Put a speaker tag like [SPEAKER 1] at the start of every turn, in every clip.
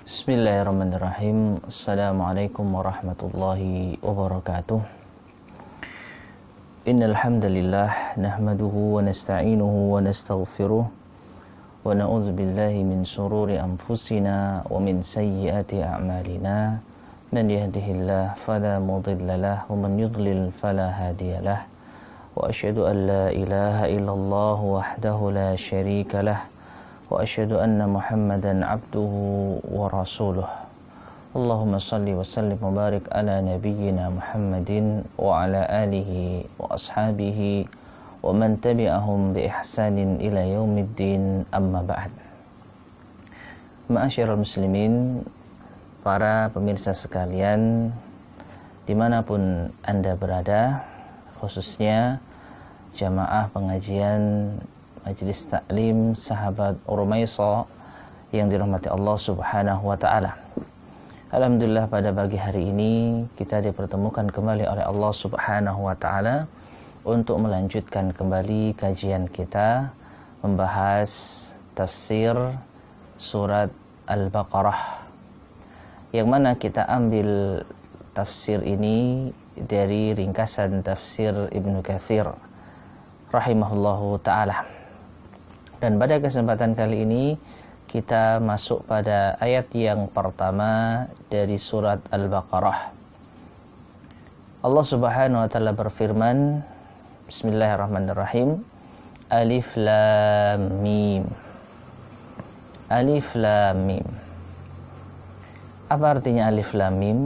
[SPEAKER 1] Bismillahirrahmanirrahim. Assalamualaikum warahmatullahi wabarakatuh. Innal hamdalillah nahmaduhu wa nasta'inuhu wa nastaghfiruh wa na'udzu billahi min shururi anfusina wa min sayyiati a'malina. Man yahdihillahu fala mudilla lahu wa man yudlil fala hadiyalah. Wa asyhadu an la ilaha illallah wahdahu la syarika lah. Wa asyhadu anna Muhammadan abduhu wa rasuluh. Allahumma salli wa sallim wa barik ala nabiyyina Muhammadin wa ala alihi wa ashabihi wa man tabi'ahum bi ihsanin ila yaumiddin, amma ba'd. Ma'asyiral muslimin, para pemirsa sekalian dimanapun Anda berada, khususnya jamaah pengajian Majelis Taklim Sahabat Urumaisa yang dirahmati Allah Subhanahu wa taala. Alhamdulillah, pada pagi hari ini kita dipertemukan kembali oleh Allah Subhanahu wa taala untuk melanjutkan kembali kajian kita membahas tafsir surat Al-Baqarah, yang mana kita ambil tafsir ini dari ringkasan tafsir Ibnu Katsir rahimahullahu taala. Dan pada kesempatan kali ini kita masuk pada ayat yang pertama dari surat Al-Baqarah. Allah Subhanahu wa taala berfirman, Bismillahirrahmanirrahim. Alif Lam Mim. Alif Lam Mim. Apa artinya Alif Lam Mim?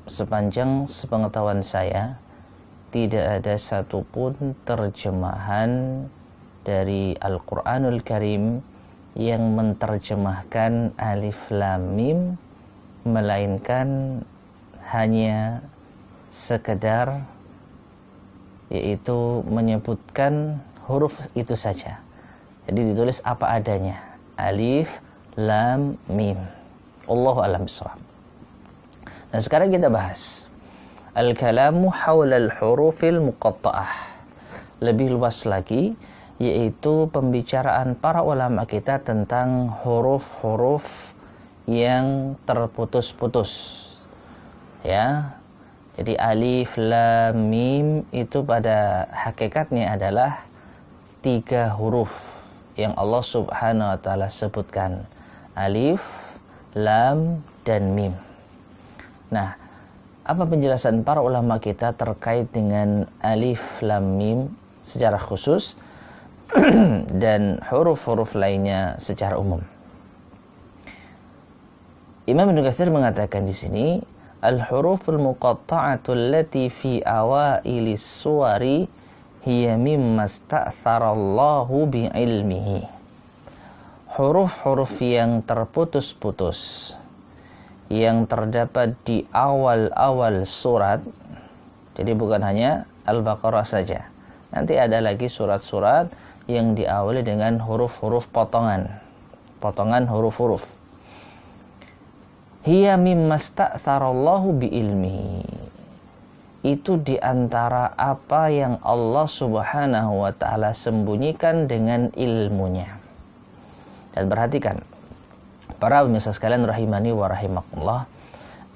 [SPEAKER 1] Sepanjang sepengetahuan saya, tidak ada satupun terjemahan dari Al-Quranul Karim yang menerjemahkan Alif Lam Mim, melainkan hanya sekedar yaitu menyebutkan huruf itu saja. Jadi ditulis apa adanya, Alif Lam Mim. Allahu a'lam bishawab. Nah, sekarang kita bahas Al-kalamu hawla al-hurufil muqatta'ah. Lebih luas lagi, yaitu pembicaraan para ulama kita tentang huruf-huruf yang terputus-putus. Ya. Jadi Alif Lam Mim itu pada hakikatnya adalah 3 huruf yang Allah Subhanahu wa taala sebutkan. Alif, Lam, dan Mim. Nah, apa penjelasan para ulama kita terkait dengan Alif Lam Mim secara khusus dan huruf-huruf lainnya secara umum? Imam Ibnu Katsir mengatakan di sini, al-huruful muqatta'atu allati fi awailis suwari hiya mimma sta'tharallahu bi'ilmihi. Huruf-huruf yang terputus-putus yang terdapat di awal-awal surat. Jadi bukan hanya Al-Baqarah saja. Nanti ada lagi surat-surat yang diawali dengan huruf-huruf potongan huruf-huruf. Hiya mimma sta'tharallahu bi'ilmihi. Itu diantara apa yang Allah Subhanahu wa ta'ala sembunyikan dengan ilmunya. Dan perhatikan, para pemirsa sekalian rahimani wa rahimakumullah,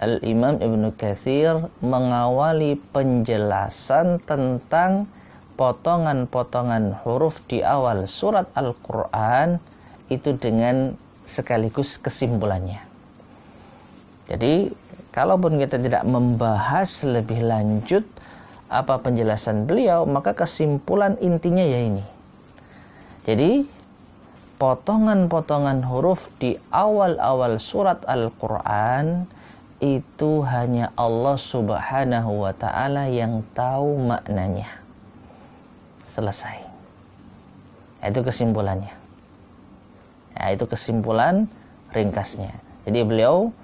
[SPEAKER 1] Al-Imam Ibnu Katsir mengawali penjelasan tentang potongan-potongan huruf di awal surat Al-Quran itu dengan sekaligus kesimpulannya. Jadi, kalaupun kita tidak membahas lebih lanjut apa penjelasan beliau, maka kesimpulan intinya ya ini. Jadi, potongan-potongan huruf di awal-awal surat Al-Quran itu hanya Allah Subhanahu wa ta'ala yang tahu maknanya. Selesai. Itu kesimpulannya. Ya, itu kesimpulan ringkasnya. Jadi beliau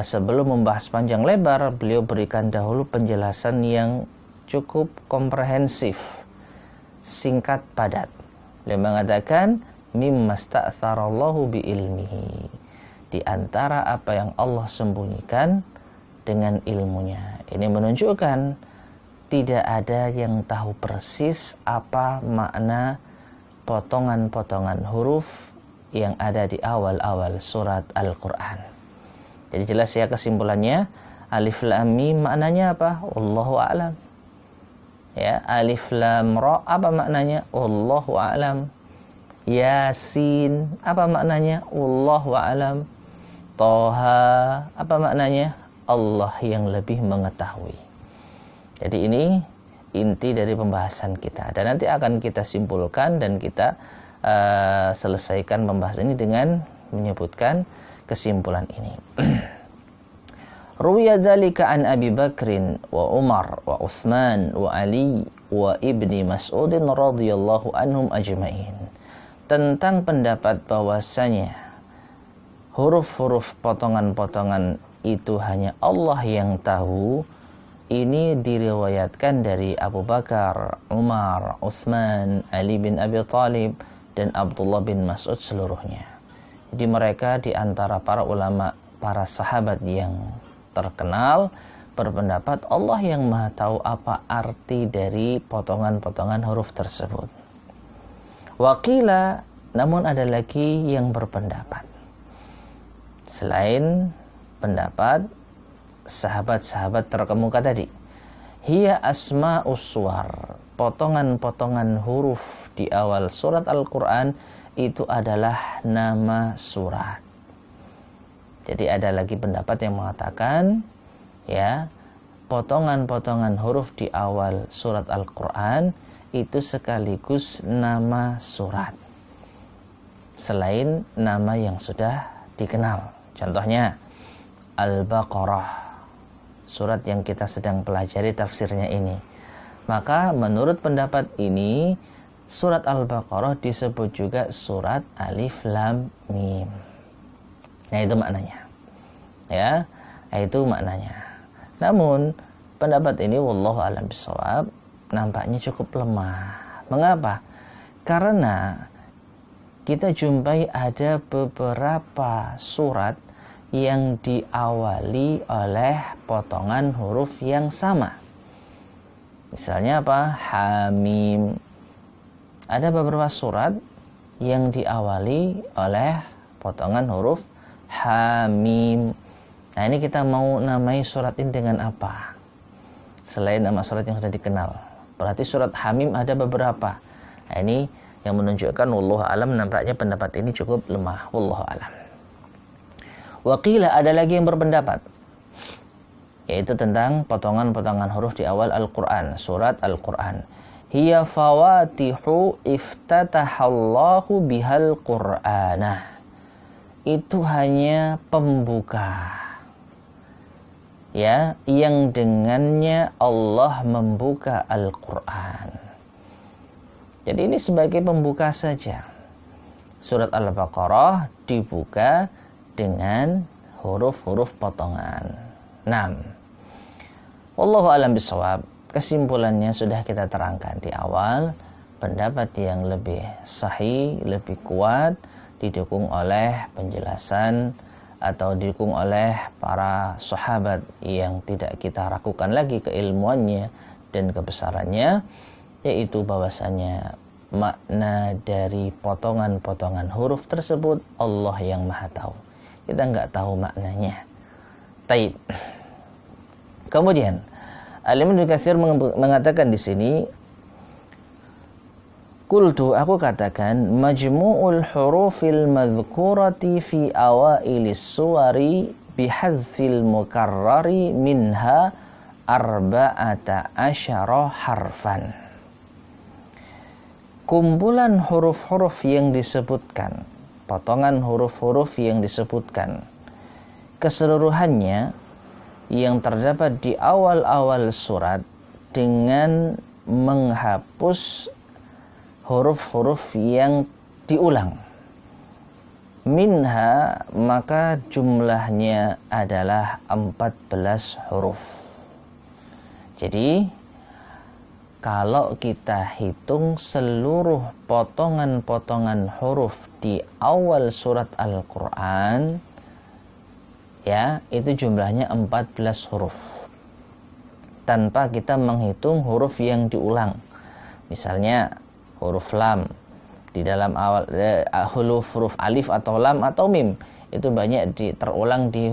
[SPEAKER 1] sebelum membahas panjang lebar, beliau berikan dahulu penjelasan yang cukup komprehensif, singkat, padat. Beliau mengatakan mimma sta'tharallahu bi'ilmihi, di antara apa yang Allah sembunyikan dengan ilmunya. Ini menunjukkan tidak ada yang tahu persis apa makna potongan-potongan huruf yang ada di awal-awal surat Al-Quran. Jadi jelas ya kesimpulannya, alif lam mim maknanya apa? Wallahu a'lam. Ya, alif lam ra apa maknanya? Wallahu a'lam. Yasin apa maknanya? Wallahu a'lam. Toha apa maknanya? Allah yang lebih mengetahui. Jadi ini inti dari pembahasan kita, dan nanti akan kita simpulkan dan kita selesaikan pembahasan ini dengan menyebutkan kesimpulan ini. Ruwiya dzalika an Abi Bakrin wa Umar wa Utsman wa Ali wa Ibni Mas'ud radhiyallahu anhum ajma'in. Tentang pendapat bahwasanya huruf-huruf potongan-potongan itu hanya Allah yang tahu, ini diriwayatkan dari Abu Bakar, Umar, Utsman, Ali bin Abi Thalib, dan Abdullah bin Mas'ud seluruhnya. Jadi mereka di antara para ulama, para sahabat yang terkenal berpendapat Allah yang Maha tahu apa arti dari potongan-potongan huruf tersebut. Waqila, namun ada lagi yang berpendapat selain pendapat sahabat-sahabat terkemuka tadi, hiya asma'us suwar, potongan-potongan huruf di awal surat Al-Quran itu adalah nama surat. Jadi ada lagi pendapat yang mengatakan, ya, potongan-potongan huruf di awal surat Al-Quran itu sekaligus nama surat, selain nama yang sudah dikenal. Contohnya Al-Baqarah, surat yang kita sedang pelajari tafsirnya ini. Maka menurut pendapat ini, surat Al-Baqarah disebut juga surat Alif Lam Mim. Nah, itu maknanya. Ya, itu maknanya. Namun pendapat ini wallahu a'lam bishawab nampaknya cukup lemah. Mengapa? Karena kita jumpai ada beberapa surat yang diawali oleh potongan huruf yang sama. Misalnya apa? Hamim. Ada beberapa surat yang diawali oleh potongan huruf Hamim. Nah, ini kita mau namai surat ini dengan apa? Selain nama surat yang sudah dikenal. Berarti surat Hamim ada beberapa. Nah, ini yang menunjukkan wallahu alam nampaknya pendapat ini cukup lemah. Wallahu alam. Waqila, ada lagi yang berpendapat, yaitu tentang potongan-potongan huruf di awal Al-Quran, surat Al-Quran. Hiya fawatihu iftatahallahu bihal Qur'anah. Itu hanya pembuka, ya, yang dengannya Allah membuka Al-Quran. Jadi ini sebagai pembuka saja. Surat Al-Baqarah dibuka dengan huruf-huruf potongan 6. Wallahu a'lam bishawab. Kesimpulannya sudah kita terangkan di awal. Pendapat yang lebih sahih, lebih kuat, didukung oleh penjelasan atau didukung oleh para sahabat yang tidak kita ragukan lagi keilmuannya dan kebesarannya, yaitu bahwasanya makna dari potongan-potongan huruf tersebut Allah yang Maha tahu. Kita nggak tahu maknanya. Taib. Kemudian Al-Imam Ibnu Katsir mengatakan di sini, qultu, aku katakan, majmu'ul hurufil madhkurati fi awailis suwari bihadzil mukarrari minha arba'ata asyara harfan. Kumpulan huruf-huruf yang disebutkan, potongan huruf-huruf yang disebutkan keseluruhannya yang terdapat di awal-awal surat dengan menghapus huruf-huruf yang diulang. Minha, maka jumlahnya adalah 14 huruf. Jadi kalau kita hitung seluruh potongan-potongan huruf di awal surat Al-Quran, ya, itu jumlahnya 14 huruf. Tanpa kita menghitung huruf yang diulang. Misalnya huruf lam di dalam awal huruf alif atau lam atau mim itu banyak terulang di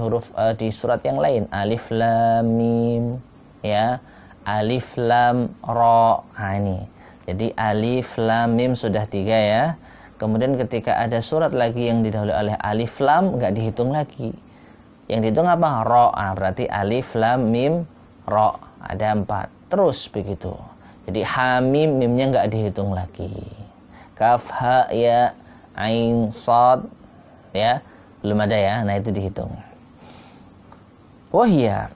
[SPEAKER 1] di surat yang lain. Alif lam mim, ya, alif lam ra. Nah ini, jadi alif lam mim sudah 3 ya. Kemudian ketika ada surat lagi yang didahului oleh alif lam, nggak dihitung lagi. Yang dihitung apa? Ra. Nah, berarti alif lam mim ra, ada 4. Terus begitu. Jadi ha mim, mimnya nggak dihitung lagi. Kaf ha ya ain sad, ya, belum ada ya. Nah itu dihitung. Wahia,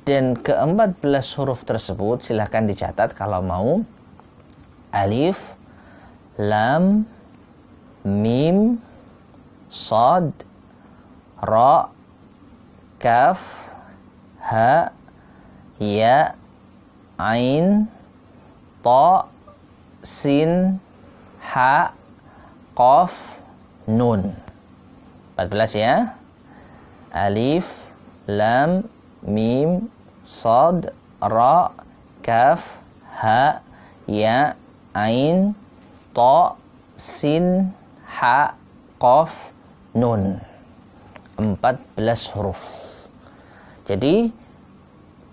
[SPEAKER 1] dan ke-14 huruf tersebut silahkan dicatat kalau mau. Alif lam mim sad ra kaf ha ya ain ta sin ha qaf nun. 14 ya. Alif lam mim sad ra kaf ha ya ain ta sin ha qaf nun. 14 huruf. Jadi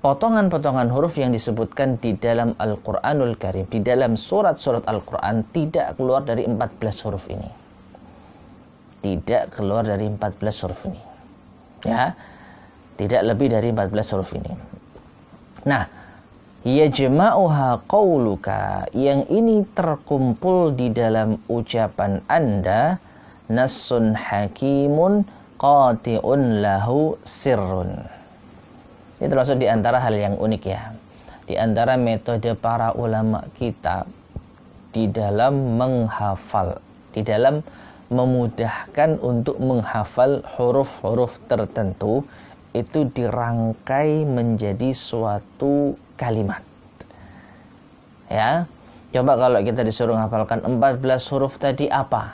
[SPEAKER 1] potongan-potongan huruf yang disebutkan di dalam Al-Quranul Karim, di dalam surat-surat Al-Quran tidak keluar dari 14 huruf ini. Tidak keluar dari 14 huruf ini. Ya, tidak lebih dari 14 huruf ini. Nah, yajma'uha qauluka, yang ini terkumpul di dalam ucapan Anda, nassun hakimun qati'un lahu sirrun. Ini termasuk di antara hal yang unik ya. Di antara metode para ulama kita di dalam menghafal, di dalam memudahkan untuk menghafal huruf-huruf tertentu, itu dirangkai menjadi suatu kalimat. Ya, coba kalau kita disuruh menghafalkan 14 huruf tadi apa?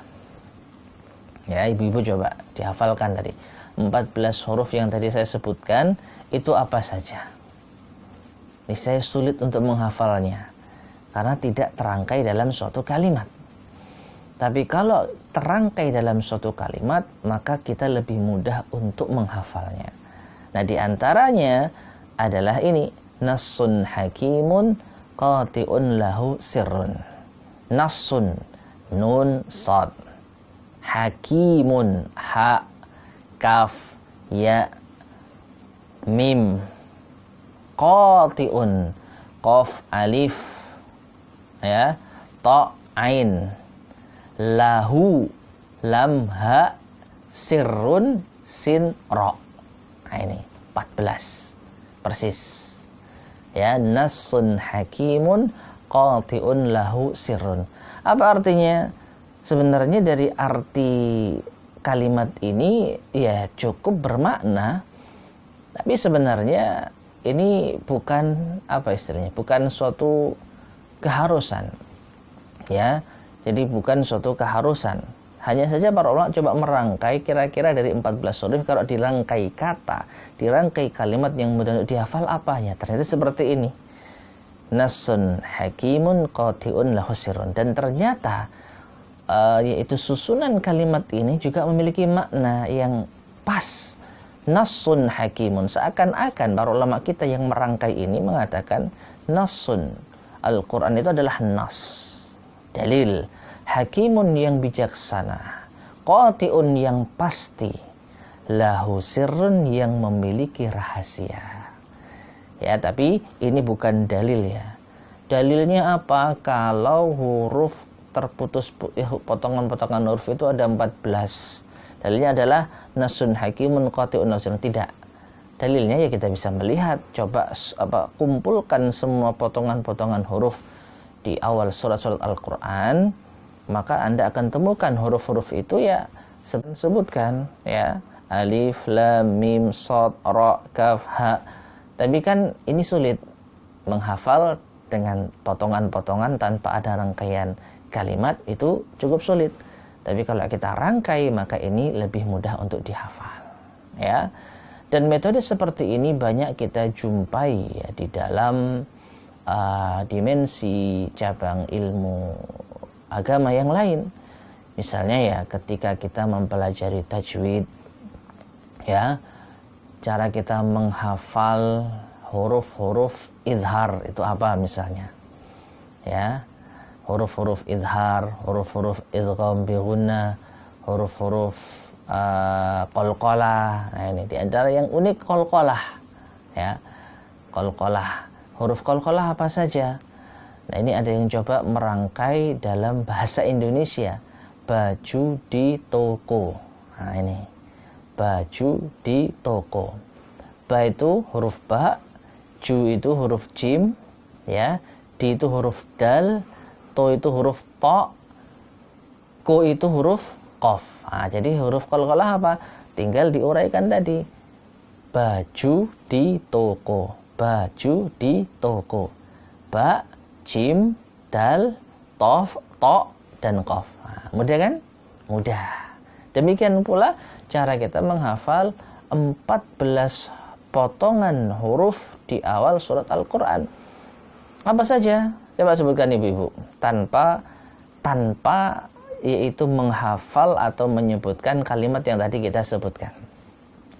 [SPEAKER 1] Ya, ibu-ibu coba dihafalkan tadi. 14 huruf yang tadi saya sebutkan itu apa saja? Ini saya sulit untuk menghafalnya karena tidak terangkai dalam suatu kalimat. Tapi kalau terangkai dalam suatu kalimat, maka kita lebih mudah untuk menghafalnya. Nah, di antaranya adalah ini, nassun hakimun qati'un lahu sirrun. Nassun, nun sad. Hakimun, ha kaf ya mim, qati'un, qaf alif ya, ta ain, lahu lam ha sirrun sin ra. Nah ini 14 persis ya. Nassun hakimun qati'un lahu sirrun. Apa artinya? Sebenarnya dari arti kalimat ini ya cukup bermakna, tapi sebenarnya ini bukan apa istilahnya, bukan suatu keharusan ya. Jadi bukan suatu keharusan. Hanya saja para ulama coba merangkai kira-kira dari 14 huruf, kalau dirangkai kata, dirangkai kalimat yang mudah untuk dihafal apanya. Ternyata seperti ini. Nassun hakimun qati'un lahu sirrun. Dan ternyata yaitu susunan kalimat ini juga memiliki makna yang pas. Nassun hakimun, seakan-akan para ulama kita yang merangkai ini mengatakan nassun, Al-Quran itu adalah nas, dalil. Hakimun yang bijaksana, qati'un yang pasti, lahu sirrun yang memiliki rahasia. Ya, tapi ini bukan dalil ya. Dalilnya apa? Kalau huruf terputus, potongan-potongan huruf itu ada 14. Dalilnya adalah nasun hakimun qati'un lahu sirrun. Tidak. Dalilnya ya kita bisa melihat, coba kumpulkan semua potongan-potongan huruf di awal surat-surat Al-Quran, maka Anda akan temukan huruf-huruf itu ya sebutkan ya, alif lam mim shad ra kaf ha. Tapi kan ini sulit menghafal dengan potongan-potongan tanpa ada rangkaian kalimat, itu cukup sulit. Tapi kalau kita rangkai maka ini lebih mudah untuk dihafal ya. Dan metode seperti ini banyak kita jumpai ya di dalam dimensi cabang ilmu agama yang lain. Misalnya ya ketika kita mempelajari tajwid, ya, cara kita menghafal huruf-huruf izhar itu apa misalnya, ya, huruf-huruf izhar, huruf-huruf idgham bi gunnah, huruf-huruf qalqalah. Nah, ini di antara yang unik qalqalah, ya, qalqalah. Huruf qalqalah apa saja? Nah, ini ada yang coba merangkai dalam bahasa Indonesia. Baju di toko. Nah, ini baju di toko. Ba itu huruf ba, ju itu huruf jim, ya, di itu huruf dal, to itu huruf to, ko itu huruf qaf. Nah, jadi huruf qalqalah apa? Tinggal diuraikan tadi. Baju di toko. Baju di toko. Ba, jim, dal, tof, to, dan qaf. Nah, mudah kan? Mudah. Demikian pula cara kita menghafal 14 potongan huruf di awal surat Al-Quran. Apa saja? Coba sebutkan ibu-ibu. Tanpa yaitu menghafal atau menyebutkan kalimat yang tadi kita sebutkan.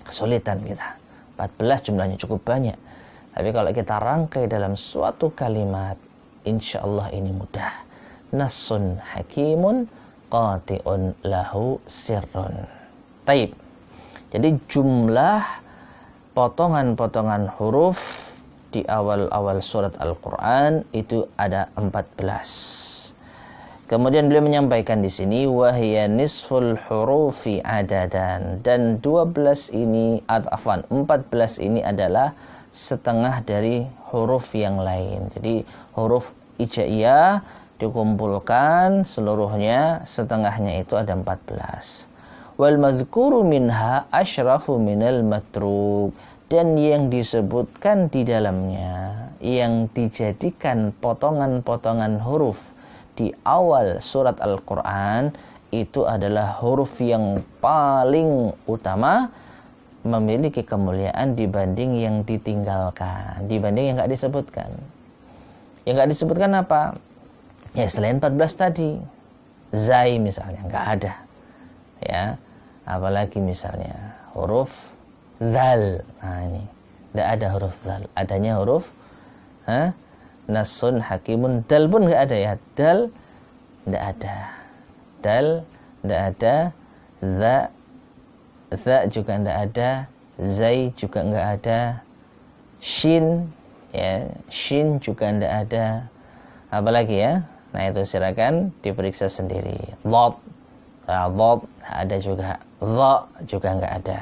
[SPEAKER 1] Kesulitan kita. 14 jumlahnya cukup banyak. Tapi kalau kita rangkai dalam suatu kalimat, insya Allah ini mudah. Nasun hakimun qati'un lahu sirrun. Taib. Jadi jumlah potongan-potongan huruf di awal-awal surat Al-Quran itu ada 14. Kemudian beliau menyampaikan di sini wahya nisful hurufi adadan, dan 14 ini 14 ini adalah setengah dari huruf yang lain. Jadi huruf hijaiyah dikumpulkan seluruhnya, setengahnya itu ada 14. Wal mazkuru minha asyrafu minal matruk, dan yang disebutkan di dalamnya, yang dijadikan potongan-potongan huruf di awal surat Al-Quran, itu adalah huruf yang paling utama, memiliki kemuliaan dibanding yang ditinggalkan, dibanding yang nggak disebutkan. Yang nggak disebutkan apa? Ya selain 14 tadi, zai misalnya nggak ada, ya. Apalagi misalnya huruf zal. Nah ini nggak ada huruf zal, adanya huruf nasun hakimun. Dal pun nggak ada, ya. Dal nggak ada, dal nggak ada, za juga nggak ada, zai juga nggak ada, shin, ya, shin juga nggak ada. Apalagi ya? Nah itu silakan diperiksa sendiri. Dhad, dhad ada juga, dha juga nggak ada.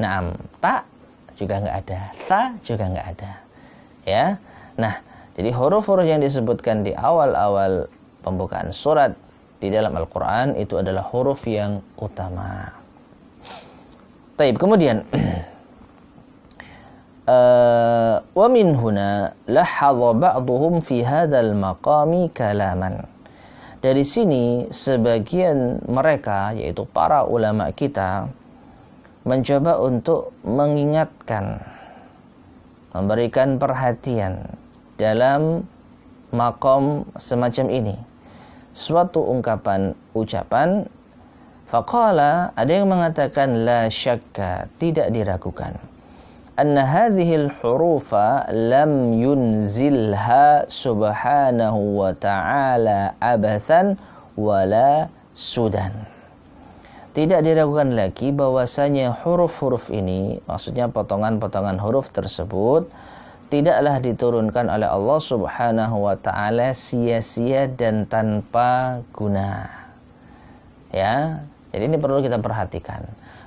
[SPEAKER 1] Naam, ta juga nggak ada, tha juga nggak ada. Ya, nah jadi huruf-huruf yang disebutkan di awal-awal pembukaan surat di dalam Al-Quran itu adalah huruf yang utama. Taib, kemudian wa min huna lahadha ba'dhum fi hadzal maqami kalaman. Dari sini sebagian mereka, yaitu para ulama kita, mencoba untuk mengingatkan, memberikan perhatian dalam maqam semacam ini, suatu ucapan. Faqala, ada yang mengatakan la syakka, tidak diragukan, anna hadhil hurufa lam yunzilha subhanahu wa ta'ala abathan wala sudan. Tidak diragukan lagi bahwasanya huruf-huruf ini, maksudnya potongan-potongan huruf tersebut, tidaklah diturunkan oleh Allah subhanahu wa ta'ala sia-sia dan tanpa guna. Ya, jadi ini perlu kita perhatikan.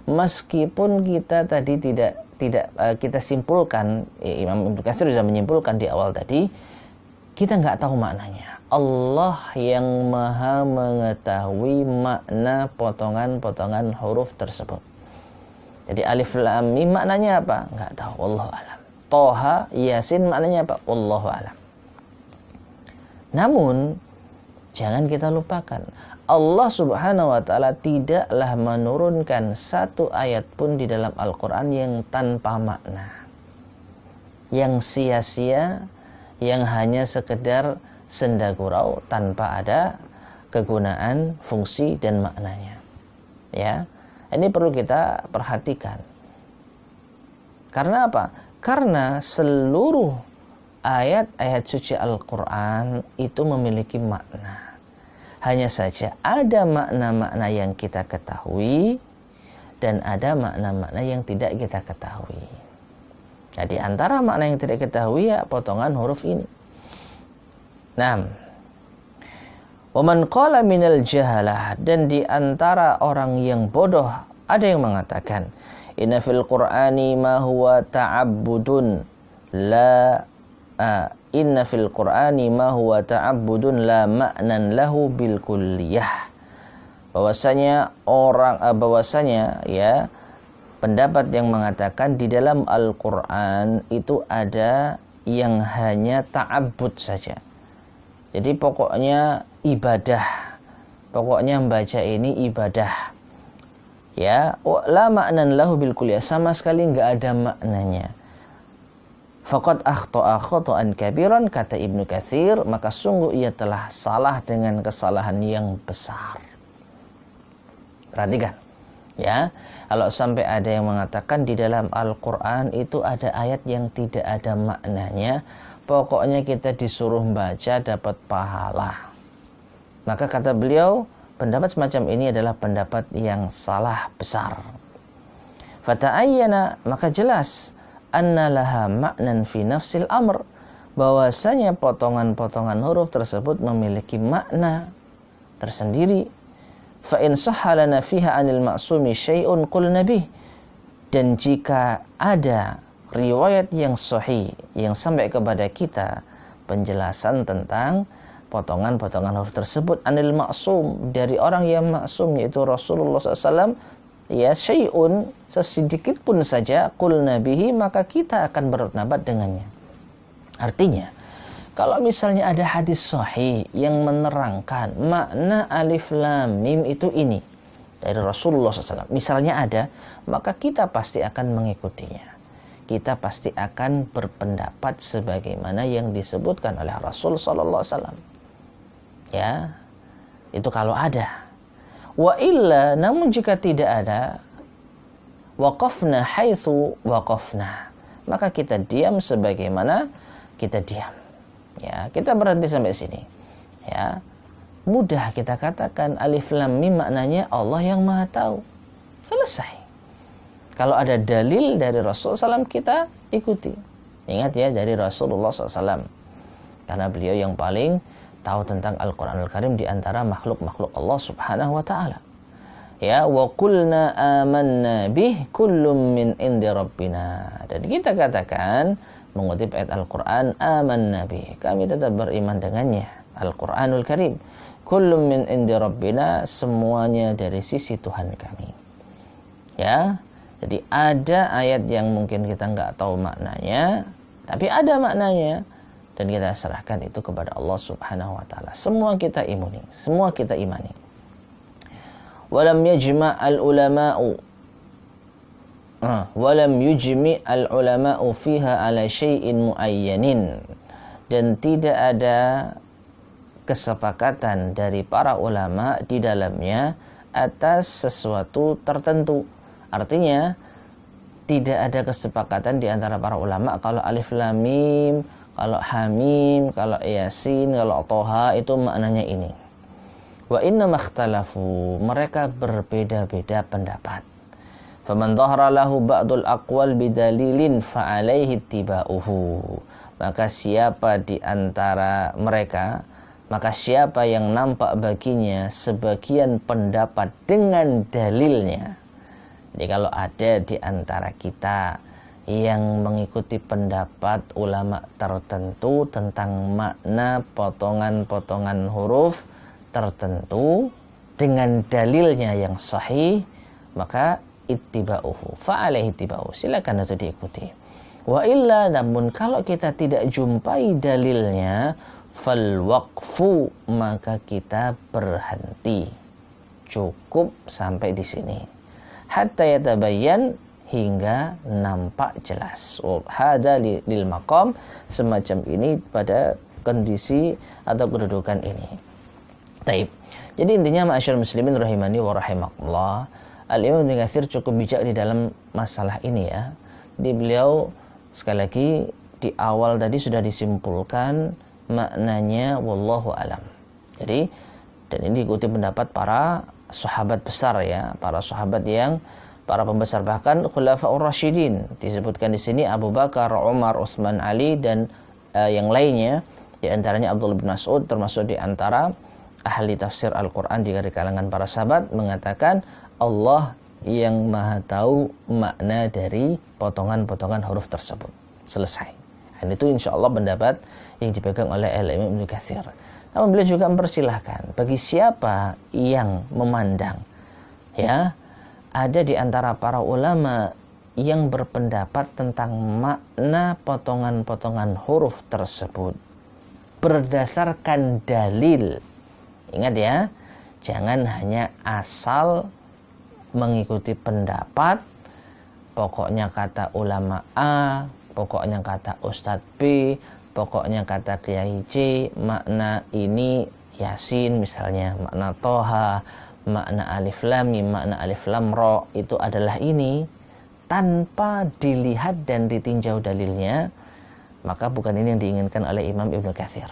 [SPEAKER 1] Meskipun kita tadi tidak kita simpulkan, Imam Ibnu Katsir sudah menyimpulkan di awal tadi, kita nggak tahu maknanya. Allah yang maha mengetahui makna potongan-potongan huruf tersebut. Jadi alif lam mim maknanya apa? Nggak tahu, wallahu alam. Toha, Yasin maknanya apa? Wallahu alam. Namun jangan kita lupakan, Allah subhanahu wa ta'ala tidaklah menurunkan satu ayat pun di dalam Al-Quran yang tanpa makna, yang sia-sia, yang hanya sekedar senda gurau tanpa ada kegunaan, fungsi dan maknanya. Ya. Ini perlu kita perhatikan. Karena apa? Karena seluruh ayat-ayat suci Al-Qur'an itu memiliki makna. Hanya saja ada makna-makna yang kita ketahui dan ada makna-makna yang tidak kita ketahui. Nah, di antara makna yang tidak ketahui ya potongan huruf ini. Nah, waman qala minal jahalah, dan di antara orang yang bodoh ada yang mengatakan inna fil qur'ani ma huwa ta'abbudun la inna fil qur'ani ma huwa ta'abbudun la ma'nan lahu bil kulliyah. Bahwasanya ya pendapat yang mengatakan di dalam Al-Qur'an itu ada yang hanya ta'abbud saja. Jadi pokoknya ibadah. Pokoknya membaca ini ibadah. Ya, la ma'nan lahu bil kulliyah, sama sekali enggak ada maknanya. Faqad akhta'a khata'an kabiran, kata Ibnu Katsir, maka sungguh ia telah salah dengan kesalahan yang besar. Perhatikan. Ya, kalau sampai ada yang mengatakan di dalam Al-Qur'an itu ada ayat yang tidak ada maknanya, pokoknya kita disuruh baca dapat pahala. Maka kata beliau, pendapat semacam ini adalah pendapat yang salah besar. Fata'ayyana, maka jelas anna laha ma'nan fi nafsil amr, bahwasanya potongan-potongan huruf tersebut memiliki makna tersendiri. Fa in sahha lana fiha 'anil ma'sumi syai'un qulna bih, dan jika ada riwayat yang sahih yang sampai kepada kita penjelasan tentang potongan-potongan huruf tersebut 'anil ma'sum, dari orang yang maksum yaitu Rasulullah SAW, ya syai'un, sesedikit pun saja, qulna bihi, maka kita akan berpendapat dengannya. Artinya, kalau misalnya ada hadis sahih yang menerangkan makna alif lam mim itu ini dari Rasulullah SAW, misalnya ada, maka kita pasti akan mengikutinya. Kita pasti akan berpendapat sebagaimana yang disebutkan oleh Rasul SAW. Ya, itu kalau ada. Wa illa, namun jika tidak ada, waqafna haitsu waqafna, maka kita diam sebagaimana kita diam. Ya, kita berhenti sampai sini. Ya, mudah kita katakan alif lam mim maknanya Allah yang Maha Tahu. Selesai. Kalau ada dalil dari Rasulullah SAW kita ikuti. Ingat ya, dari Rasulullah SAW, karena beliau yang paling tahu tentang Al-Quranul Karim di antara makhluk-makhluk Allah Subhanahu wa Ta'ala. Ya, wa qulna amanna bih kullum min indi rabbina, dan kita katakan mengutip ayat Al-Quran, amanna bih, kami tetap beriman dengannya, Al-Quranul Karim, kullum min indi rabbina, semuanya dari sisi Tuhan kami. Ya, jadi ada ayat yang mungkin kita nggak tahu maknanya, tapi ada maknanya, dan kita serahkan itu kepada Allah Subhanahu wa Ta'ala. Semua kita imani, semua kita imani. Walam yajma' al-ulama'u walam yujmi' al-ulama'u fiha ala syai'in muayyanin, dan tidak ada kesepakatan dari para ulama di dalamnya atas sesuatu tertentu. Artinya tidak ada kesepakatan di antara para ulama kalau alif lam mim, kalau hamim, kalau yasin, kalau toha itu maknanya ini. Wa inna makhtalafu, mereka berbeda-beda pendapat. Faman dhahara lahu ba'dul aqwal bidalilin fa'alaihi ittiba'uhu, maka siapa di antara mereka, maka siapa yang nampak baginya sebagian pendapat dengan dalilnya. Jadi kalau ada di antara kita yang mengikuti pendapat ulama tertentu tentang makna potongan-potongan huruf tertentu dengan dalilnya yang sahih, maka ittiba'uhu, fa'alaihi ittiba'uhu, silakan itu diikuti. Wa illa, namun kalau kita tidak jumpai dalilnya, fal waqfu, maka kita berhenti, cukup sampai di sini, hatta yatabayyan, hingga nampak jelas. Hada lil maqam, semacam ini pada kondisi atau kedudukan ini. Taib. Jadi intinya ma'asyar muslimin rahimani wa rahimakumullah, Al-Imam Ibnu Katsir cukup bijak di dalam masalah ini ya. Di beliau sekali lagi di awal tadi sudah disimpulkan maknanya wallahu alam. Jadi dan ini diikuti pendapat para sahabat besar ya, para sahabat yang para pembesar, bahkan khulafaur rasyidin disebutkan di sini Abu Bakar, Umar, Utsman, Ali dan yang lainnya, di antaranya Abdullah bin Mas'ud termasuk di antara ahli tafsir Al-Quran di kalangan para sahabat mengatakan Allah yang maha tahu makna dari potongan-potongan huruf tersebut. Selesai. Dan itu insya Allah pendapat yang dipegang oleh Al-Imam Ibnu Katsir. Namun beliau juga mempersilahkan bagi siapa yang memandang ya, ada di antara para ulama yang berpendapat tentang makna potongan-potongan huruf tersebut berdasarkan dalil. Ingat ya, jangan hanya asal mengikuti pendapat, pokoknya kata ulama A, pokoknya kata Ustadz B, pokoknya kata Kiai C, makna ini Yasin misalnya, makna Toha, makna Alif Lam Mim, makna Alif Lam Ra, itu adalah ini, tanpa dilihat dan ditinjau dalilnya, maka bukan ini yang diinginkan oleh Imam Ibnu Katsir.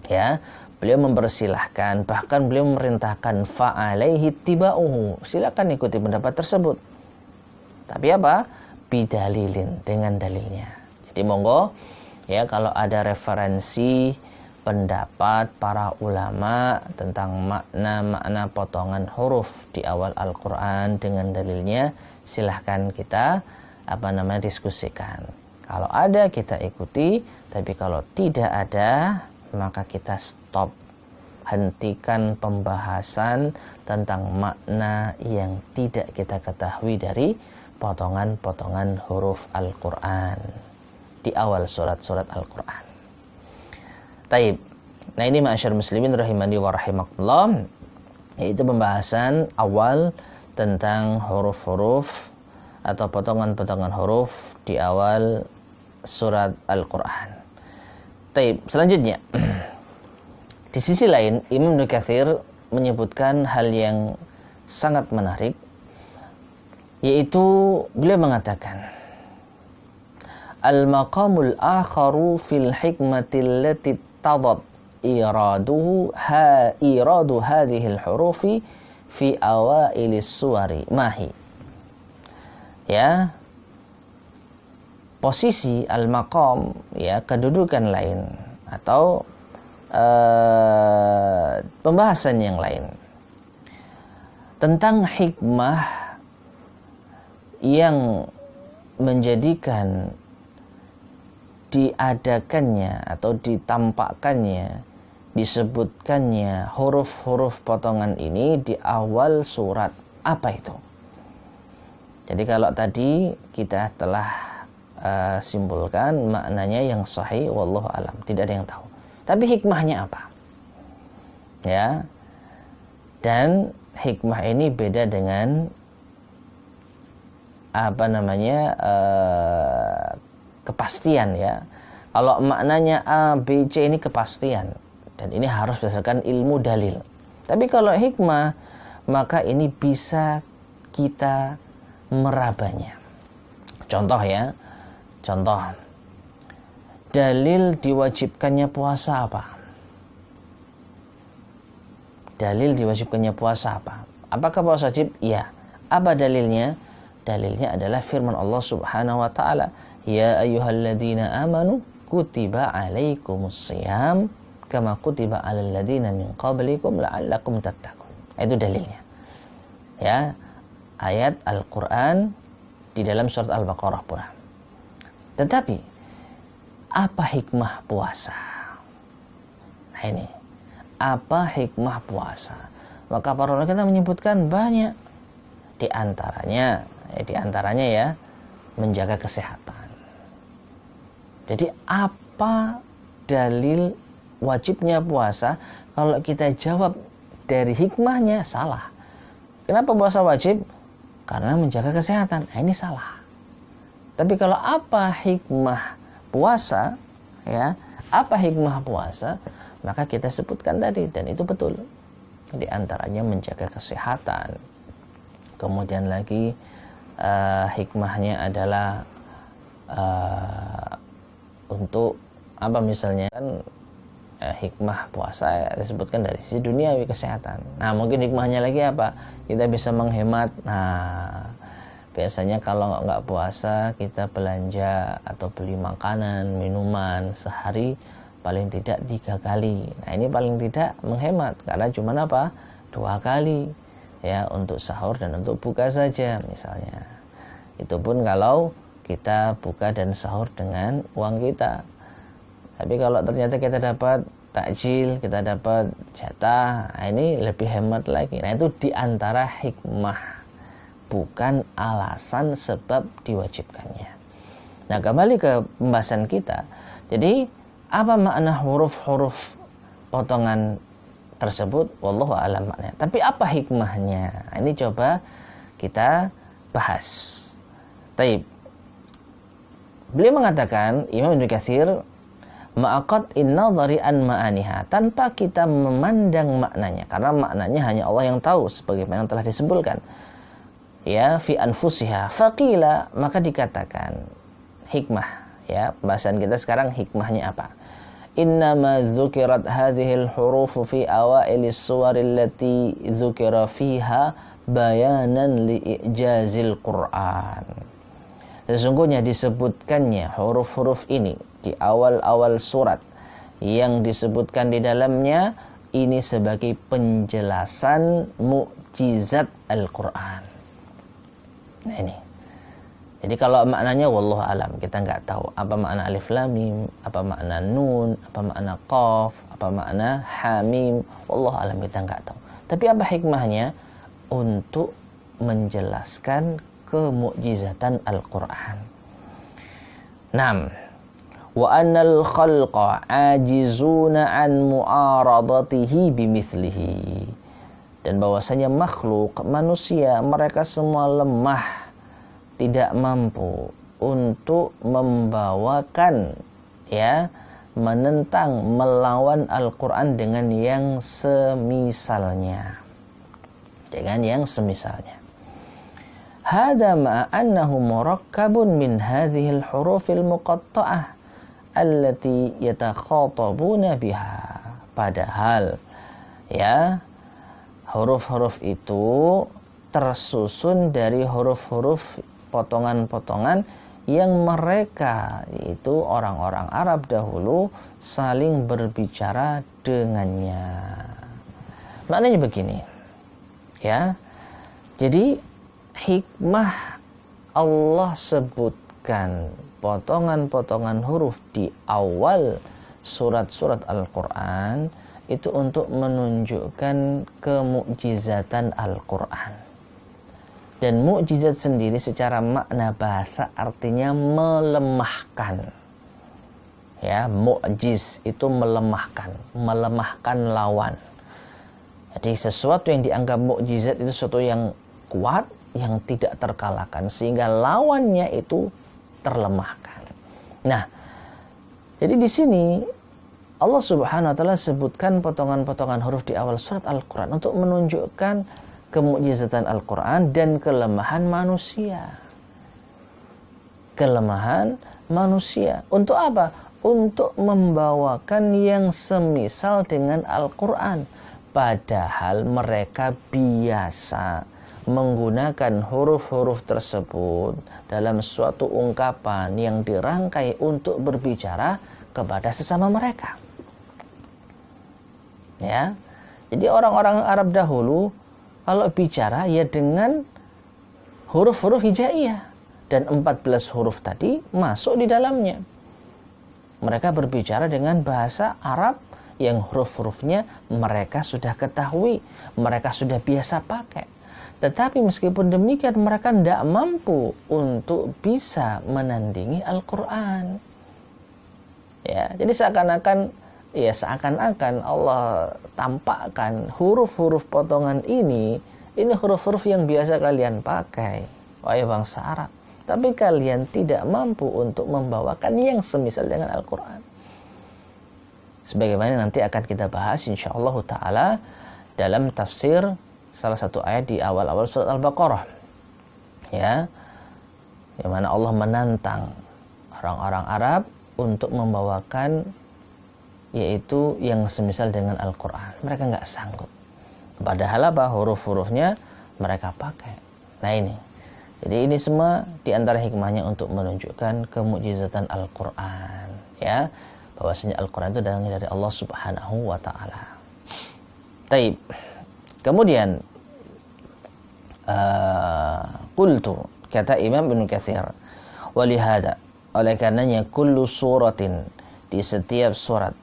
[SPEAKER 1] Ya, beliau mempersilahkan, bahkan beliau memerintahkan fa'alaihi tiba'uhu, silakan ikuti pendapat tersebut. Tapi apa? Bidalilin, dengan dalilnya. Jadi monggo ya, kalau ada referensi pendapat para ulama tentang makna-makna potongan huruf di awal Al-Quran dengan dalilnya, silahkan kita diskusikan. Kalau ada kita ikuti, tapi kalau tidak ada maka kita stop, hentikan pembahasan tentang makna yang tidak kita ketahui dari potongan-potongan huruf Al-Quran di awal surat-surat Al-Quran. Taib. Nah ini ma'asyar muslimin rahimani wa rahimakumullah, yaitu pembahasan awal tentang huruf-huruf atau potongan-potongan huruf di awal surat Al-Quran. Taib. Selanjutnya, di sisi lain Imam Ibnu Katsir menyebutkan hal yang sangat menarik, yaitu beliau mengatakan al-maqamul akharu fil hikmatil lati tadat iradu hadhihi al-hurufi fi awailis suwari mahi. Ya, posisi al-maqam ya, kedudukan lain atau pembahasan yang lain tentang hikmah yang menjadikan diadakannya atau ditampakkannya, disebutkannya huruf-huruf potongan ini di awal surat. Apa itu? Jadi kalau tadi kita telah simpulkan maknanya yang sahih, wallahu alam, tidak ada yang tahu. Tapi hikmahnya apa? Ya. Dan hikmah ini beda dengan kepastian ya. Kalau maknanya A, B, C ini kepastian, dan ini harus berdasarkan ilmu dalil. Tapi kalau hikmah, maka ini bisa kita merabanya. Contoh ya, dalil diwajibkannya puasa apa? Dalil diwajibkannya puasa apa? Apakah puasa wajib? Ya. Apa dalilnya? Dalilnya adalah firman Allah Subhanahu wa taala, ya ayyuhalladzina amanu kutiba alaikumusshiyam kama kutiba alal ladzina min qablikum la'allakum tattaqun. Itu dalilnya. Ya, ayat Al-Qur'an di dalam surat Al-Baqarah pula. Tetapi apa hikmah puasa? Nah ini, apa hikmah puasa? Maka para ulama kita menyebutkan banyak. Di antaranya ya, menjaga kesehatan. Jadi apa dalil wajibnya puasa? Kalau kita jawab dari hikmahnya, salah. Kenapa puasa wajib? Karena menjaga kesehatan. Nah, ini salah. Tapi kalau apa hikmah puasa, ya, apa hikmah puasa? maka kita sebutkan tadi, dan itu betul. Di antaranya menjaga kesehatan. Kemudian lagi hikmahnya adalah untuk apa, misalnya kan hikmah puasa disebutkan dari sisi duniawi, kesehatan. Nah, mungkin hikmahnya lagi apa? Kita bisa menghemat. Nah, biasanya kalau nggak puasa kita belanja atau beli makanan, minuman sehari paling tidak 3 kali. Nah, ini paling tidak menghemat, karena cuma apa? 2 kali ya, untuk sahur dan untuk buka saja misalnya. Itu pun kalau kita buka dan sahur dengan uang kita. Tapi kalau ternyata kita dapat takjil, kita dapat jatah, nah ini lebih hemat lagi. Nah, itu diantara hikmah, bukan alasan sebab diwajibkannya. Nah, kembali ke pembahasan kita. Jadi apa makna huruf-huruf potongan tersebut? Wallahu a'lam maknanya. Tapi apa hikmahnya? Ini coba kita bahas. Taib. Beliau mengatakan, Imam Ibnu Katsir, ma'aqad in-nadhari an ma'aniha, tanpa kita memandang maknanya, karena maknanya hanya Allah yang tahu, sebagaimana yang telah disebutkan. Ya, fi anfusiha faqila, maka dikatakan hikmah. Ya, pembahasan kita sekarang hikmahnya apa? Innama zukirat hadhil hurufu fi awailis suwaril lati zukira fiha bayanan li'ijazil Qur'an. Sesungguhnya disebutkannya huruf-huruf ini di awal-awal surat yang disebutkan di dalamnya ini sebagai penjelasan mukjizat Al-Quran. Nah, ini. Jadi kalau maknanya wallahu alam, kita nggak tahu apa makna alif lam mim, apa makna nun, apa makna qaf, apa makna hamim, wallahu alam, kita nggak tahu. Tapi apa hikmahnya? Untuk menjelaskan kemukjizatan Al-Quran. 6. Wa annal khalqa ajizuna an mu'aradatihi bimithlihi. Dan bahwasanya makhluk manusia mereka semua lemah, tidak mampu untuk membawakan, ya, menentang, melawan Al-Quran dengan yang semisalnya. Dengan yang semisalnya. Hada ma'a annahu murakkabun min hadhil hurufil muqatta'ah allati yatakhatabuna biha. Padahal, ya, huruf-huruf itu tersusun dari huruf-huruf potongan-potongan yang mereka, yaitu orang-orang Arab dahulu, saling berbicara dengannya. Maknanya begini, ya. Jadi hikmah Allah sebutkan potongan-potongan huruf di awal surat-surat Al-Quran itu untuk menunjukkan kemukjizatan Al-Quran. Dan mukjizat sendiri secara makna bahasa artinya melemahkan. Ya, mukjiz itu melemahkan, melemahkan lawan. Jadi sesuatu yang dianggap mukjizat itu sesuatu yang kuat, yang tidak terkalahkan, sehingga lawannya itu terlemahkan. Nah, jadi di sini Allah Subhanahu wa taala sebutkan potongan-potongan huruf di awal surat Al-Quran untuk menunjukkan kemukjizatan Al-Quran dan kelemahan manusia. Kelemahan manusia. Untuk apa? Untuk membawakan yang semisal dengan Al-Quran. Padahal mereka biasa menggunakan huruf-huruf tersebut dalam suatu ungkapan yang dirangkai untuk berbicara kepada sesama mereka. Ya. Jadi orang-orang Arab dahulu kalau bicara ya dengan huruf-huruf hijaiyah, dan 14 huruf tadi masuk di dalamnya. Mereka berbicara dengan bahasa Arab yang huruf-hurufnya mereka sudah ketahui, mereka sudah biasa pakai. Tetapi meskipun demikian mereka tidak mampu untuk bisa menandingi Al-Quran. Ya, jadi seakan-akan Allah tampakkan huruf-huruf potongan ini huruf-huruf yang biasa kalian pakai, wahai bangsa Arab. Tapi kalian tidak mampu untuk membawakan yang semisal dengan Al-Quran. sebagaimana nanti akan kita bahas insyaallah taala dalam tafsir salah satu ayat di awal-awal surat Al-Baqarah, ya, di mana Allah menantang orang-orang Arab untuk membawakan yaitu yang semisal dengan Al-Quran. Mereka nggak sanggup, padahal apa, huruf-hurufnya mereka pakai. Nah ini, jadi ini semua diantara hikmahnya untuk menunjukkan kemukjizatan Al-Quran, ya, bahwasanya Al-Quran itu datangnya dari Allah Subhanahu wa Ta'ala. Taib. Kemudian qultu, kata Imam Ibnu Katsir, walihada, oleh karenanya kullu suratin, di setiap surat,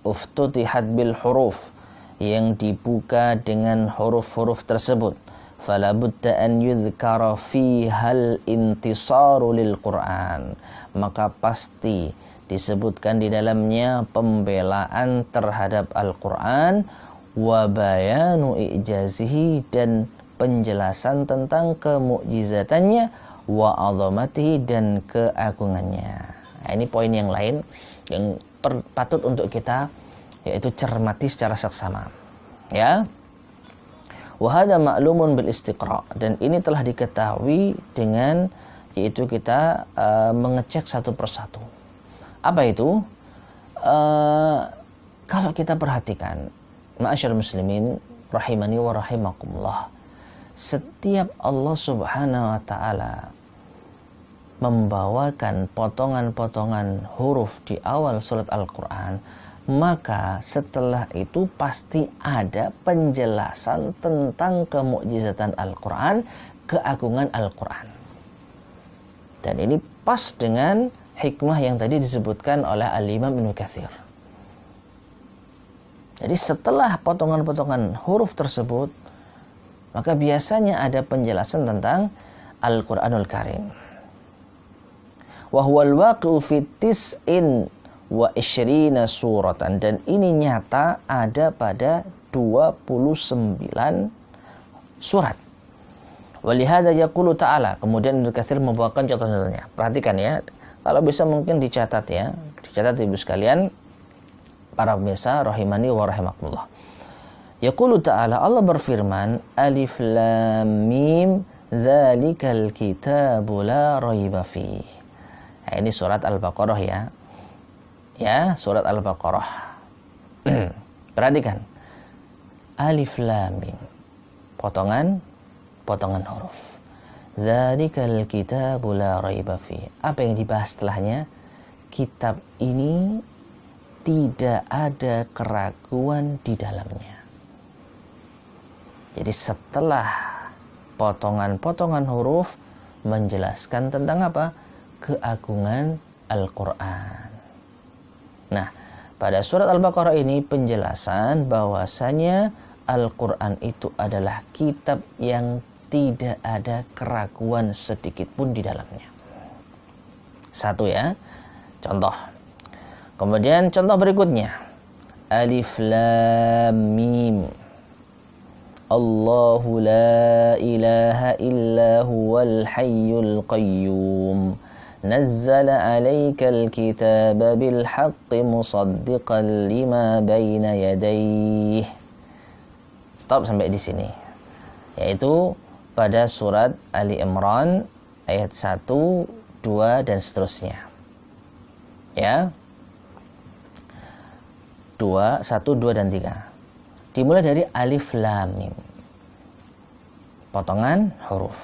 [SPEAKER 1] uftutihat bil huruf, yang dibuka dengan huruf-huruf tersebut, fala budda an yudhkara fihal intisaru lil Qur'an, maka pasti disebutkan di dalamnya pembelaan terhadap Al-Qur'an, wa bayanu ijazihi, dan penjelasan tentang kemukjizatannya, wa azamatihi, dan keagungannya. Nah, ini poin yang lain yang patut untuk kita yaitu cermati secara seksama, ya. Wa hadza ma'lumun bil istiqra, dan ini telah diketahui dengan yaitu kita mengecek satu persatu. Apa itu? Kalau kita perhatikan, ma'asyarul muslimin rahimani wa rahimakumullah, setiap Allah Subhanahu wa Ta'ala membawakan potongan-potongan huruf di awal surat Al-Quran, maka setelah itu pasti ada penjelasan tentang kemukjizatan Al-Quran, keagungan Al-Quran. Dan ini pas dengan hikmah yang tadi disebutkan oleh Al-Imam Ibnu Katsir. Jadi setelah potongan-potongan huruf tersebut, maka biasanya ada penjelasan tentang Al-Quranul Karim. Wa huwal waqi'u fi tis'in wa isyrina suratan, dan ini nyata ada pada 29 surat. Walihada yaqulu ta'ala, kemudian Ibnu Katsir membawakan contoh-contohnya. Perhatikan ya, kalau bisa mungkin dicatat ya, dicatat ibu sekalian, para pemirsa rahimani wa rahimakumullah. Yaqulu ta'ala, Allah berfirman, Alif Lam Mim dzalikal kitabu la raiba fih. Nah, ini surat Al-Baqarah ya. Ya, surat Al-Baqarah. Perhatikan. Alif Lam Mim. Potongan huruf. Dzalikal kitabu la raiba fih. Apa yang dibahas setelahnya? Kitab ini tidak ada keraguan di dalamnya. Jadi setelah potongan-potongan huruf menjelaskan tentang apa? Keagungan Al-Quran. Nah, pada surat Al-Baqarah ini penjelasan bahwasanya Al-Quran itu adalah kitab yang tidak ada keraguan sedikit pun di dalamnya. Satu ya, contoh. Kemudian contoh berikutnya, Alif Lam Mim. Allahu la ilaha illa huwal hayyul qayyum. Nazzala 'alaikal kitaba bil haqqi musaddiqan lima baina yadayhi. Stop sampai di sini. Yaitu pada surat Ali Imran ayat 1, 2 dan seterusnya. Ya. 1, 2 dan 3. Dimulai dari Alif Lam Mim. Potongan huruf.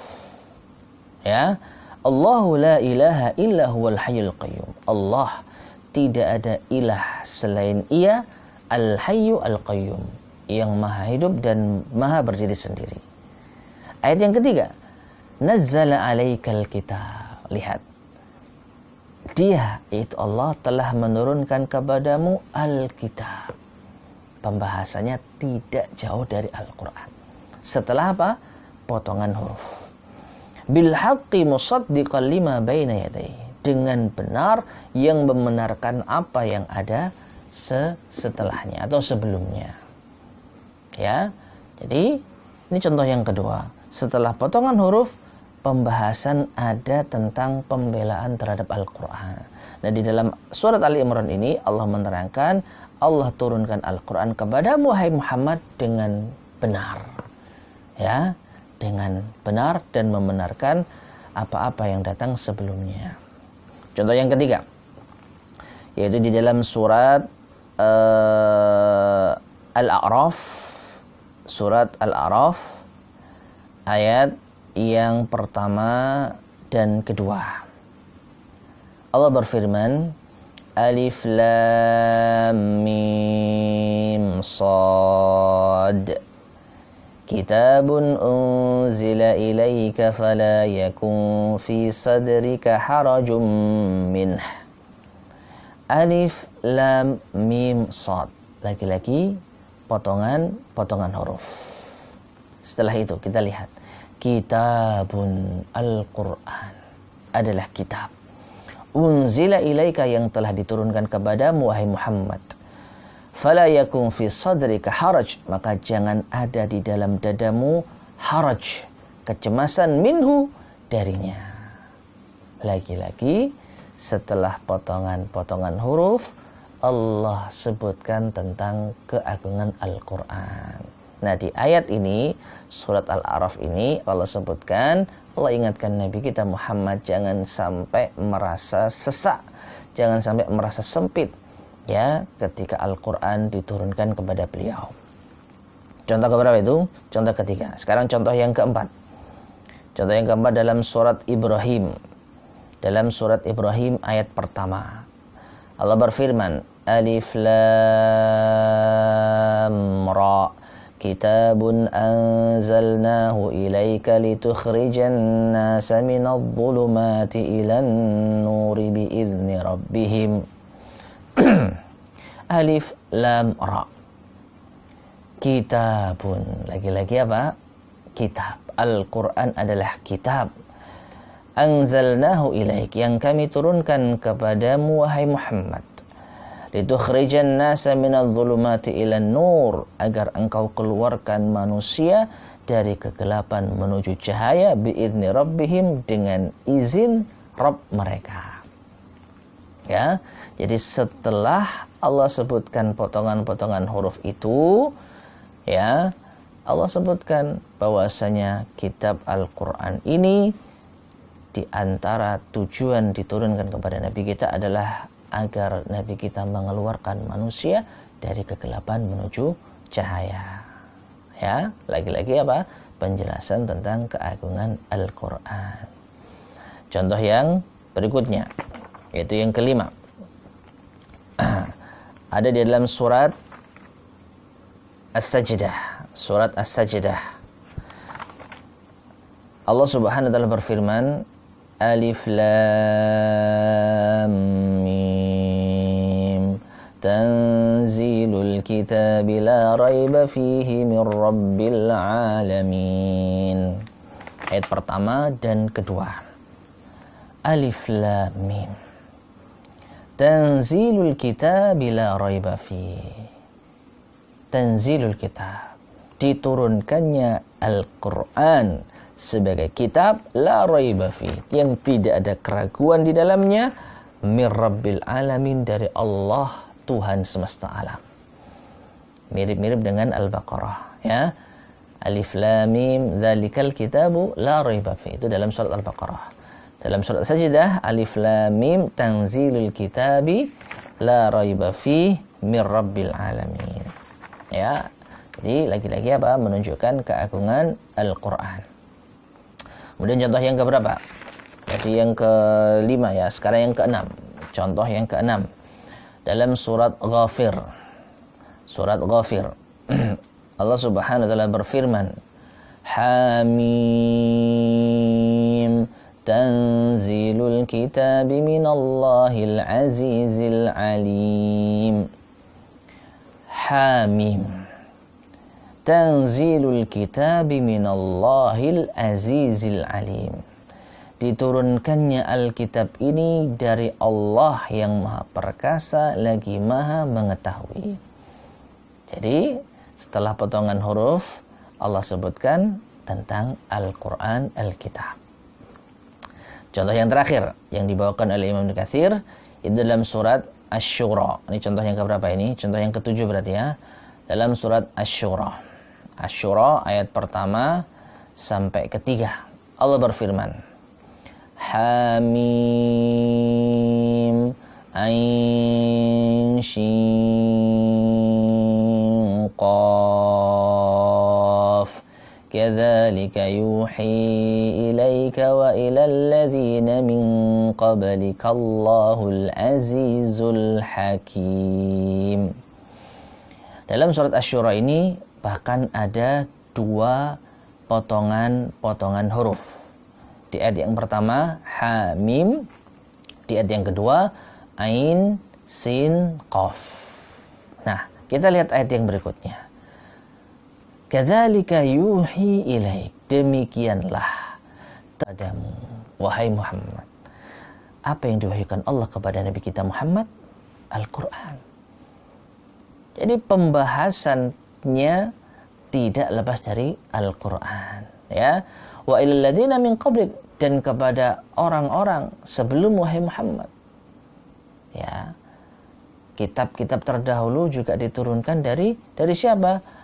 [SPEAKER 1] Ya. Allahu la ilaha illa huwal hayyul qayyum. Allah tidak ada ilah selain Ia, Al-Hayyu Al-Qayyum, yang maha hidup dan maha berdiri sendiri. Ayat yang ketiga, Nazzala 'alaikal kitab. Lihat. Dia, yaitu Allah, telah menurunkan kepadamu Al-Kitab. Pembahasannya tidak jauh dari Al-Quran. Setelah apa? Potongan huruf. Bil haqqi musaddiqan lima baina yadayhi. Dengan benar yang membenarkan apa yang ada setelahnya atau sebelumnya. Ya. Jadi, ini contoh yang kedua. Setelah potongan huruf, pembahasan ada tentang pembelaan terhadap Al-Quran. Nah, di dalam surat Ali Imran ini Allah menerangkan Allah turunkan Al-Quran kepadamu wahai Muhammad dengan benar, ya, dengan benar dan membenarkan apa-apa yang datang sebelumnya. Contoh yang ketiga, yaitu di dalam surat Al-A'raf, surat Al-A'raf ayat yang pertama dan kedua. Allah berfirman, Alif Lam Mim Shad, Kitabun unzila ilaika fala yakun fi sadrika harajum minh. Alif Lam Mim Shad, lagi-lagi potongan huruf. Setelah itu kita lihat, Kitabun, Al-Quran adalah kitab. Unzila ilaika, yang telah diturunkan kepadamu wahai Muhammad. Fala yakun fi sadrika haraj, maka jangan ada di dalam dadamu haraj, kecemasan, minhu, darinya. Lagi-lagi setelah potongan-potongan huruf, Allah sebutkan tentang keagungan Al-Quran. Nah, di ayat ini, surat Al-A'raf ini, Allah sebutkan, Allah ingatkan Nabi kita Muhammad jangan sampai merasa sesak, jangan sampai merasa sempit, ya, ketika Al-Quran diturunkan kepada beliau. Contoh keberapa itu? Contoh ketiga. Sekarang contoh yang keempat. Contoh yang keempat dalam surat Ibrahim. Dalam surat Ibrahim ayat pertama, Allah berfirman, Alif Lam Ra, Kitabun anzalnahu ilaika litukhrijan nasa minadh dhulumati ilan nuri biizni rabbihim. Alif Lam Ra, Kitabun, lagi-lagi apa? Kitab. Al-Quran adalah kitab. Anzalnahu ilaik, yang kami turunkan kepadamu wahai Muhammad. Litukhrijan nasa minadh dhulumati ilan nur, agar engkau keluarkan manusia dari kegelapan menuju cahaya, biizni rabbihim, dengan izin Rabb mereka. Ya, jadi setelah Allah sebutkan potongan-potongan huruf itu, ya, Allah sebutkan bahwasanya kitab Al-Quran ini di antara tujuan diturunkan kepada Nabi kita adalah agar Nabi kita mengeluarkan manusia dari kegelapan menuju cahaya. Ya, lagi-lagi apa? Penjelasan tentang keagungan Al-Quran. Contoh yang berikutnya, yaitu yang kelima. Ada di dalam surat As-Sajdah. Surat As-Sajdah. Allah Subhanahu wa taala berfirman, Alif Lam Mim, Tanzilul Kitabi la raiba fihi min Rabbil Alamin. Ayat pertama dan kedua. Alif Lam Mim, Tanzilul Kitabi la raiba fihi. Tanzilul Kitab, diturunkannya Al-Quran sebagai kitab, la raiba fi, yang tidak ada keraguan di dalamnya, mir rabbil alamin, dari Allah Tuhan semesta alam. Mirip-mirip dengan Al-Baqarah, ya. Alif lam mim dzalikal kitabu la raiba fi, itu dalam surat Al-Baqarah. Dalam surat Sajdah, alif lam mim tanzilul kitabi la raiba fi mir rabbil alamin. Ya. Jadi lagi-lagi apa? Menunjukkan keagungan Al-Qur'an. Kemudian contoh yang keberapa? Jadi yang kelima, ya. Sekarang yang keenam. Contoh yang keenam. Dalam surat Ghafir. Surat Ghafir. Allah Subhanahu wa taala berfirman, Hamim, Tanzilul Kitabi minallahil azizil alim. Hamim, Tanzilul Kitabi minallahil azizil alim. Diturunkannya Alkitab ini dari Allah yang Maha Perkasa lagi Maha Mengetahui. Jadi setelah potongan huruf, Allah sebutkan tentang Al-Quran, Alkitab. Contoh yang terakhir yang dibawakan oleh Imam Ibnu Katsir itu dalam surat Asy-Syura. Ini contoh yang keberapa ini? Contoh yang ketujuh berarti ya. Dalam surat Asy-Syura. Asy-Syura ayat pertama sampai ketiga. Allah berfirman, Hamim Ain Shin Qaf Kadzalika yuhi ilaika wa ilal ladzina min qablika Allahul Azizul Hakim. Dalam surat Asy-Syura ini bahkan ada dua potongan-potongan huruf. Di ayat yang pertama Hamim, di ayat yang kedua Ain Sin Qaf. Nah, kita lihat ayat yang berikutnya. Kadzalika yuhi ilaik, demikianlah padamu wahai Muhammad apa yang diwahyukan Allah kepada Nabi kita Muhammad, Al-Qur'an. Jadi pembahasannya tidak lepas dari Al-Qur'an, ya. Wa ilal ladzina min qablik, dan kepada orang-orang sebelum wahai Muhammad. Ya. Kitab-kitab terdahulu juga diturunkan dari siapa?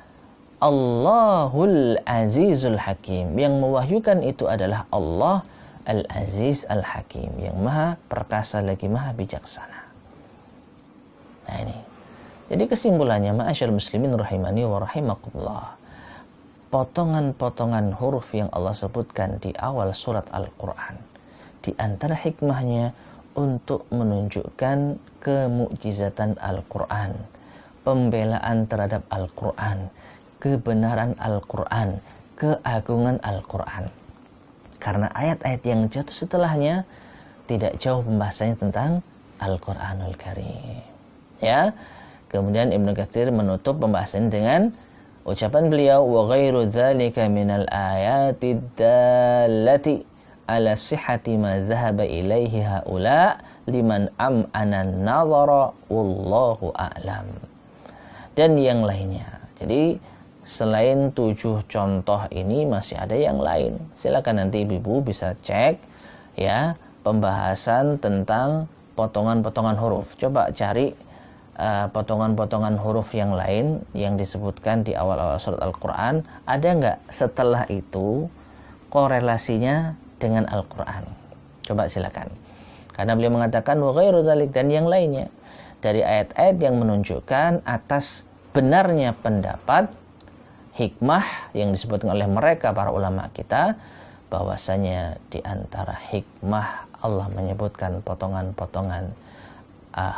[SPEAKER 1] Allahul Azizul Hakim. Yang mewahyukan itu adalah Allah Al-Aziz Al-Hakim, yang maha perkasa lagi maha bijaksana. Nah ini. Jadi kesimpulannya, ma'asyarul muslimin rahimani wa rahimakumullah, potongan-potongan huruf yang Allah sebutkan di awal surat Al-Quran, di antara hikmahnya untuk menunjukkan kemukjizatan Al-Quran, pembelaan terhadap Al-Quran, kebenaran Al-Quran, keagungan Al-Quran. Karena ayat-ayat yang jatuh setelahnya tidak jauh pembahasannya tentang Al-Quranul Karim. Ya, kemudian Ibnu Katsir menutup pembahasan dengan ucapan beliau, wa ghairu dzalika minal ayati dallati ala sihhati ma dhahaba ilaihi haula liman am'ana an-nazara wallahu a'lam. Dan yang lainnya. Jadi selain 7 contoh ini masih ada yang lain. Silakan nanti ibu-ibu bisa cek ya pembahasan tentang potongan-potongan huruf. Coba cari potongan-potongan huruf yang lain yang disebutkan di awal-awal surat Al-Quran. Ada nggak setelah itu korelasinya dengan Al-Quran? Coba silakan. Karena beliau mengatakan wa ghairu dzalik, dan yang lainnya dari ayat-ayat yang menunjukkan atas benarnya pendapat hikmah yang disebutkan oleh mereka para ulama kita, bahwasanya di antara hikmah Allah menyebutkan potongan-potongan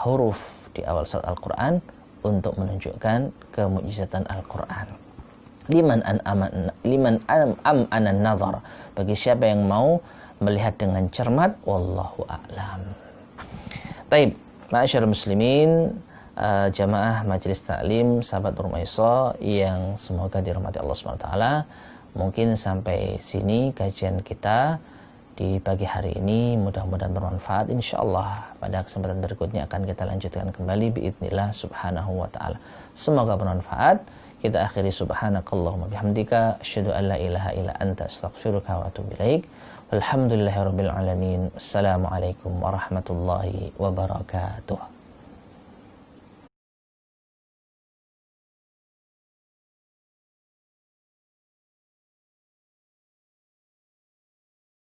[SPEAKER 1] huruf di awal surat Al-Quran untuk menunjukkan kemukjizatan Al-Quran. Liman am'ana nazar, bagi siapa yang mau melihat dengan cermat, wallahu a'lam. Taib, ma'asyarul muslimin, jamaah majelis taklim sahabat Rumah Iso yang semoga dirahmati Allah SWT. Mungkin sampai sini kajian kita di pagi hari ini, mudah-mudahan bermanfaat. Insyaallah pada kesempatan berikutnya akan kita lanjutkan kembali biidznillah subhanahu wa ta'ala. Semoga bermanfaat. Kita akhiri subhanakallahumma bihamdika asyhadu an la ilaha illa anta astaghfiruka wa atubu ilaik. Walhamdulillahirabbil alamin. Assalamualaikum warahmatullahi wabarakatuh.